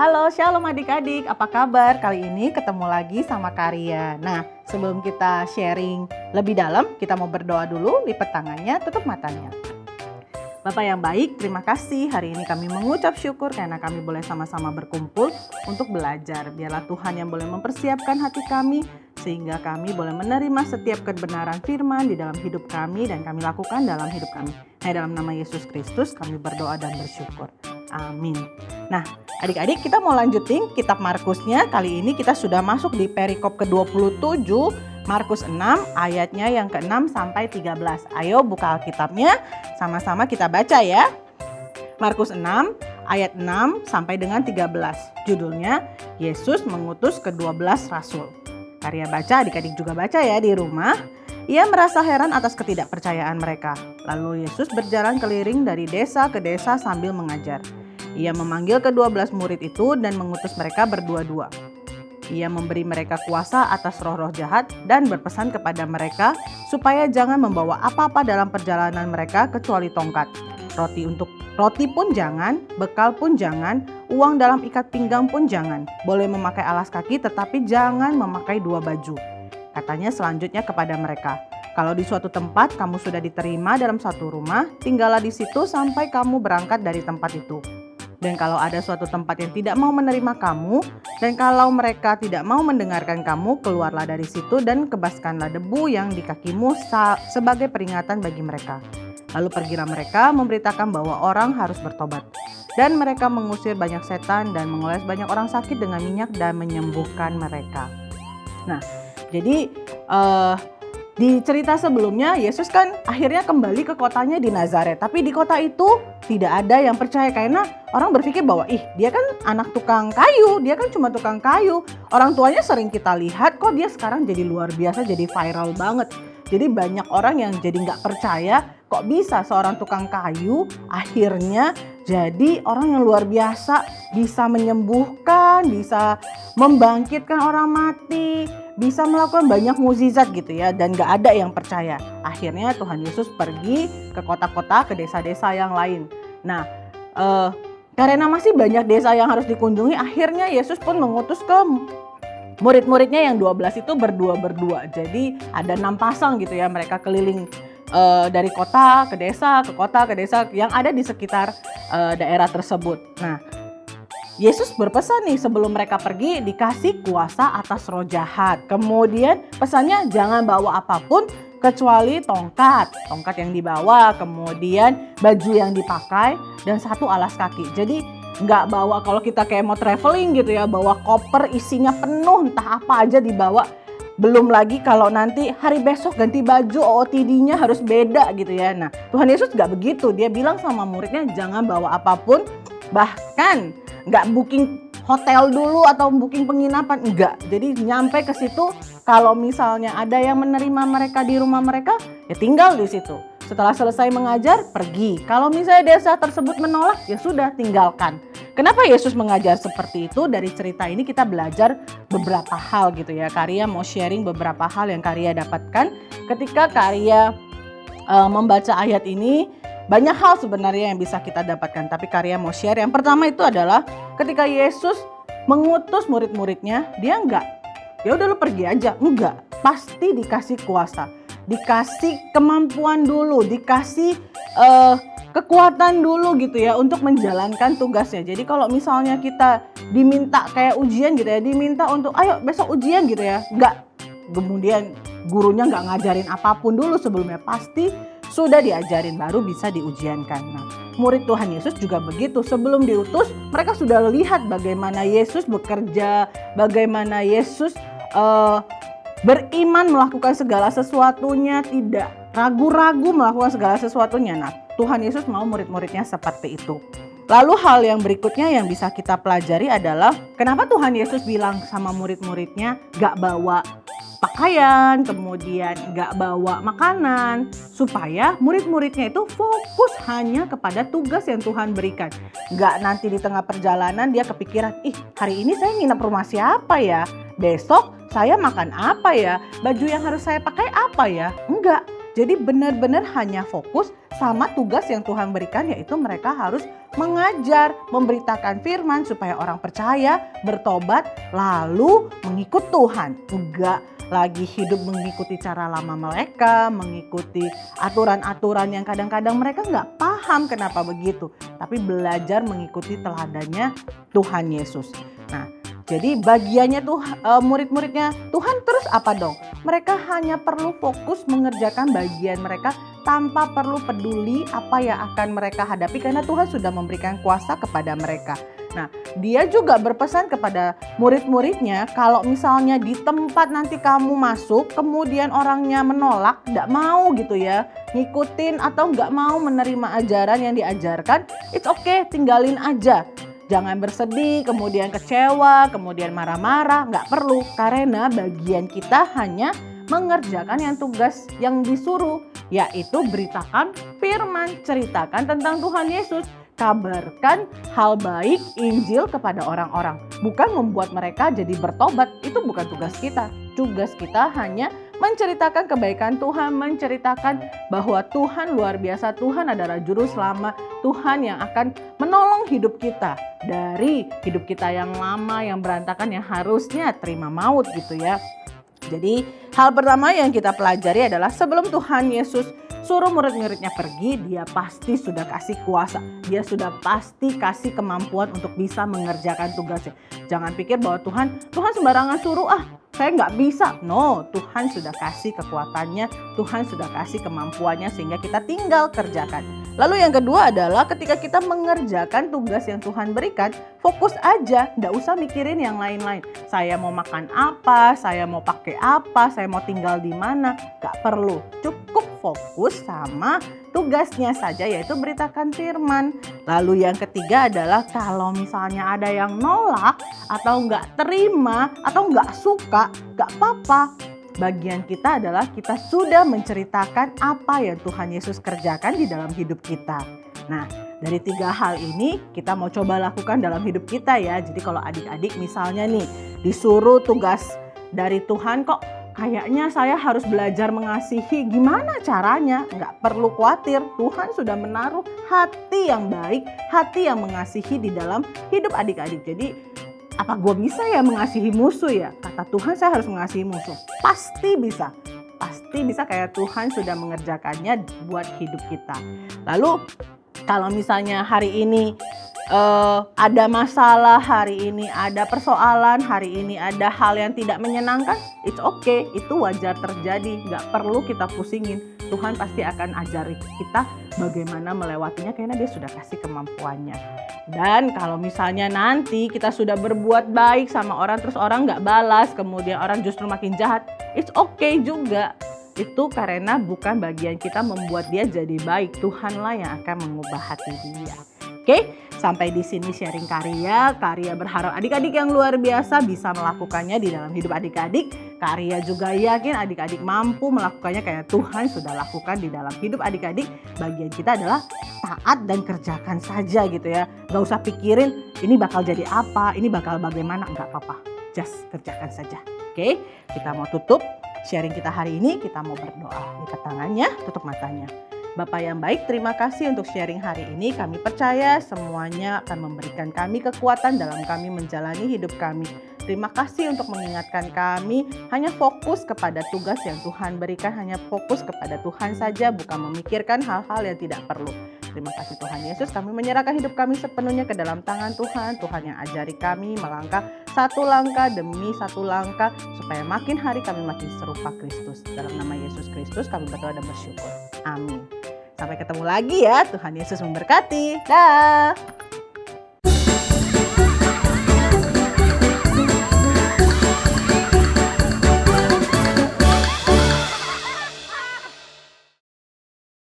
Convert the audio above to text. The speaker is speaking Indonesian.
Halo, shalom adik-adik, apa kabar? Kali ini ketemu lagi sama Karya. Nah, sebelum kita sharing lebih dalam, kita mau berdoa dulu, lipat tangannya, tutup matanya. Bapak yang baik, terima kasih. Hari ini kami mengucap syukur karena kami boleh sama-sama berkumpul untuk belajar. Biarlah Tuhan yang boleh mempersiapkan hati kami, sehingga kami boleh menerima setiap kebenaran firman di dalam hidup kami dan kami lakukan dalam hidup kami. Nah, dalam nama Yesus Kristus kami berdoa dan bersyukur. Amin. Nah, adik-adik, kita mau lanjutin kitab Markusnya. Kali ini kita sudah masuk di perikop ke-27, Markus 6 ayatnya yang ke-6 sampai 13. Ayo buka Alkitabnya, sama-sama kita baca ya. Markus 6 ayat 6 sampai dengan 13. Judulnya Yesus mengutus ke-12 rasul. Karya baca, adik-adik juga baca ya di rumah. Ia merasa heran atas ketidakpercayaan mereka. Lalu Yesus berjalan keliling dari desa ke desa sambil mengajar. Ia memanggil ke-12 murid itu dan mengutus mereka berdua-dua. Ia memberi mereka kuasa atas roh-roh jahat dan berpesan kepada mereka supaya jangan membawa apa-apa dalam perjalanan mereka kecuali tongkat. Roti pun jangan, bekal pun jangan, uang dalam ikat pinggang pun jangan. Boleh memakai alas kaki tetapi jangan memakai dua baju. Katanya selanjutnya kepada mereka, kalau di suatu tempat kamu sudah diterima dalam satu rumah, tinggallah di situ sampai kamu berangkat dari tempat itu. Dan kalau ada suatu tempat yang tidak mau menerima kamu, dan kalau mereka tidak mau mendengarkan kamu, keluarlah dari situ dan kebaskanlah debu yang di kakimu sebagai peringatan bagi mereka. Lalu pergilah mereka memberitakan bahwa orang harus bertobat. Dan mereka mengusir banyak setan dan mengoles banyak orang sakit dengan minyak dan menyembuhkan mereka. Nah, jadi di cerita sebelumnya Yesus kan akhirnya kembali ke kotanya di Nazaret. Tapi di kota itu tidak ada yang percaya karena orang berpikir bahwa dia kan anak tukang kayu, dia kan cuma tukang kayu. Orang tuanya sering kita lihat kok dia sekarang jadi luar biasa, jadi viral banget. Jadi banyak orang yang jadi nggak percaya kok bisa seorang tukang kayu akhirnya jadi orang yang luar biasa, bisa menyembuhkan, bisa membangkitkan orang mati, bisa melakukan banyak mukjizat gitu ya, dan gak ada yang percaya. Akhirnya Tuhan Yesus pergi ke kota-kota, ke desa-desa yang lain. Nah, karena masih banyak desa yang harus dikunjungi, akhirnya Yesus pun mengutus ke murid-muridnya yang 12 itu berdua-berdua. Jadi ada 6 pasang gitu ya, mereka keliling dari kota ke desa, ke kota ke desa yang ada di sekitar daerah tersebut. Nah, Yesus berpesan nih sebelum mereka pergi dikasih kuasa atas roh jahat. Kemudian pesannya jangan bawa apapun kecuali tongkat yang dibawa, kemudian baju yang dipakai dan satu alas kaki. Jadi nggak bawa, kalau kita kayak mau traveling gitu ya, bawa koper isinya penuh entah apa aja dibawa. Belum lagi kalau nanti hari besok ganti baju OOTD-nya harus beda gitu ya. Nah, Tuhan Yesus gak begitu. Dia bilang sama muridnya jangan bawa apapun. Bahkan gak booking hotel dulu atau booking penginapan. Enggak. Jadi nyampe ke situ kalau misalnya ada yang menerima mereka di rumah mereka, ya tinggal di situ. Setelah selesai mengajar, pergi. Kalau misalnya desa tersebut menolak, ya sudah tinggalkan. Kenapa Yesus mengajar seperti itu? Dari cerita ini kita belajar beberapa hal gitu ya. Karya mau sharing beberapa hal yang Karya dapatkan ketika Karya membaca ayat ini. Banyak hal sebenarnya yang bisa kita dapatkan, tapi Karya mau share. Yang pertama itu adalah ketika Yesus mengutus murid-muridnya, dia enggak, ya udah lu pergi aja. Enggak, pasti dikasih kuasa, dikasih kemampuan dulu, dikasih kekuatan dulu gitu ya untuk menjalankan tugasnya. Jadi kalau misalnya kita diminta kayak ujian gitu ya, diminta untuk ayo besok ujian gitu ya, enggak, kemudian gurunya enggak ngajarin apapun dulu sebelumnya, pasti sudah diajarin baru bisa diujiankan. Nah, murid Tuhan Yesus juga begitu, sebelum diutus mereka sudah lihat bagaimana Yesus bekerja, bagaimana Yesus beriman melakukan segala sesuatunya, tidak ragu-ragu melakukan segala sesuatunya. Nah, Tuhan Yesus mau murid-muridnya seperti itu. Lalu hal yang berikutnya yang bisa kita pelajari adalah kenapa Tuhan Yesus bilang sama murid-muridnya gak bawa pakaian, kemudian gak bawa makanan, supaya murid-muridnya itu fokus hanya kepada tugas yang Tuhan berikan. Gak nanti di tengah perjalanan dia kepikiran, hari ini saya nginep rumah siapa ya? Besok saya makan apa ya? Baju yang harus saya pakai apa ya? Enggak. Jadi benar-benar hanya fokus sama tugas yang Tuhan berikan, yaitu mereka harus mengajar, memberitakan firman supaya orang percaya, bertobat, lalu mengikut Tuhan. Enggak lagi hidup mengikuti cara lama mereka, mengikuti aturan-aturan yang kadang-kadang mereka nggak paham kenapa begitu. Tapi belajar mengikuti teladannya Tuhan Yesus. Nah, jadi bagiannya tuh murid-muridnya Tuhan terus apa dong? Mereka hanya perlu fokus mengerjakan bagian mereka tanpa perlu peduli apa yang akan mereka hadapi karena Tuhan sudah memberikan kuasa kepada mereka. Nah, dia juga berpesan kepada murid-muridnya kalau misalnya di tempat nanti kamu masuk kemudian orangnya menolak, tidak mau gitu ya, ngikutin atau nggak mau menerima ajaran yang diajarkan, it's okay, tinggalin aja. Jangan bersedih, kemudian kecewa, kemudian marah-marah, nggak perlu. Karena bagian kita hanya mengerjakan yang tugas yang disuruh, yaitu beritakan firman, ceritakan tentang Tuhan Yesus. Kabarkan hal baik Injil kepada orang-orang. Bukan membuat mereka jadi bertobat, itu bukan tugas kita. Tugas kita hanya menceritakan kebaikan Tuhan, menceritakan bahwa Tuhan luar biasa, Tuhan adalah juru selamat, Tuhan yang akan menolong hidup kita dari hidup kita yang lama, yang berantakan, yang harusnya terima maut gitu ya. Jadi hal pertama yang kita pelajari adalah sebelum Tuhan Yesus suruh murid-muridnya pergi, dia pasti sudah kasih kuasa. Dia sudah pasti kasih kemampuan untuk bisa mengerjakan tugasnya. Jangan pikir bahwa Tuhan sembarangan suruh, saya nggak bisa. No, Tuhan sudah kasih kekuatannya, Tuhan sudah kasih kemampuannya sehingga kita tinggal kerjakan. Lalu yang kedua adalah ketika kita mengerjakan tugas yang Tuhan berikan, fokus aja, nggak usah mikirin yang lain-lain. Saya mau makan apa, saya mau pakai apa, saya mau tinggal di mana, nggak perlu. Cukup fokus sama tugasnya saja, yaitu beritakan firman. Lalu yang ketiga adalah kalau misalnya ada yang nolak atau nggak terima atau nggak suka, nggak apa-apa. Bagian kita adalah kita sudah menceritakan apa yang Tuhan Yesus kerjakan di dalam hidup kita. Nah, dari 3 hal ini kita mau coba lakukan dalam hidup kita ya. Jadi kalau adik-adik misalnya nih disuruh tugas dari Tuhan, kok kayaknya saya harus belajar mengasihi, gimana caranya? Nggak perlu khawatir, Tuhan sudah menaruh hati yang baik, hati yang mengasihi di dalam hidup adik-adik. Jadi apa gue bisa ya mengasihi musuh ya? Kata Tuhan saya harus mengasihi musuh. Pasti bisa. Pasti bisa kayak Tuhan sudah mengerjakannya buat hidup kita. Lalu kalau misalnya hari ini ada masalah, hari ini ada persoalan, hari ini ada hal yang tidak menyenangkan, it's okay, itu wajar terjadi, nggak perlu kita pusingin. Tuhan pasti akan ajari kita bagaimana melewatinya karena dia sudah kasih kemampuannya. Dan kalau misalnya nanti kita sudah berbuat baik sama orang terus orang nggak balas, kemudian orang justru makin jahat, it's okay juga. Itu karena bukan bagian kita membuat dia jadi baik, Tuhanlah yang akan mengubah hati dia. Oke, sampai di sini sharing Karya. Karya berharap adik-adik yang luar biasa bisa melakukannya di dalam hidup adik-adik. Karya juga yakin adik-adik mampu melakukannya kayak Tuhan sudah lakukan di dalam hidup adik-adik. Bagian kita adalah taat dan kerjakan saja gitu ya. Gak usah pikirin ini bakal jadi apa, ini bakal bagaimana, gak apa-apa. Just kerjakan saja. Oke, kita mau tutup sharing kita hari ini, kita mau berdoa. Lipat tangannya, tutup matanya. Bapak yang baik, terima kasih untuk sharing hari ini. Kami percaya semuanya akan memberikan kami kekuatan dalam kami menjalani hidup kami. Terima kasih untuk mengingatkan kami hanya fokus kepada tugas yang Tuhan berikan, hanya fokus kepada Tuhan saja, bukan memikirkan hal-hal yang tidak perlu. Terima kasih Tuhan Yesus, kami menyerahkan hidup kami sepenuhnya ke dalam tangan Tuhan. Tuhan yang ajari kami melangkah satu langkah demi satu langkah supaya makin hari kami makin serupa Kristus. Dalam nama Yesus Kristus kami berdoa dan bersyukur. Amin. Sampai ketemu lagi ya. Tuhan Yesus memberkati. Dah.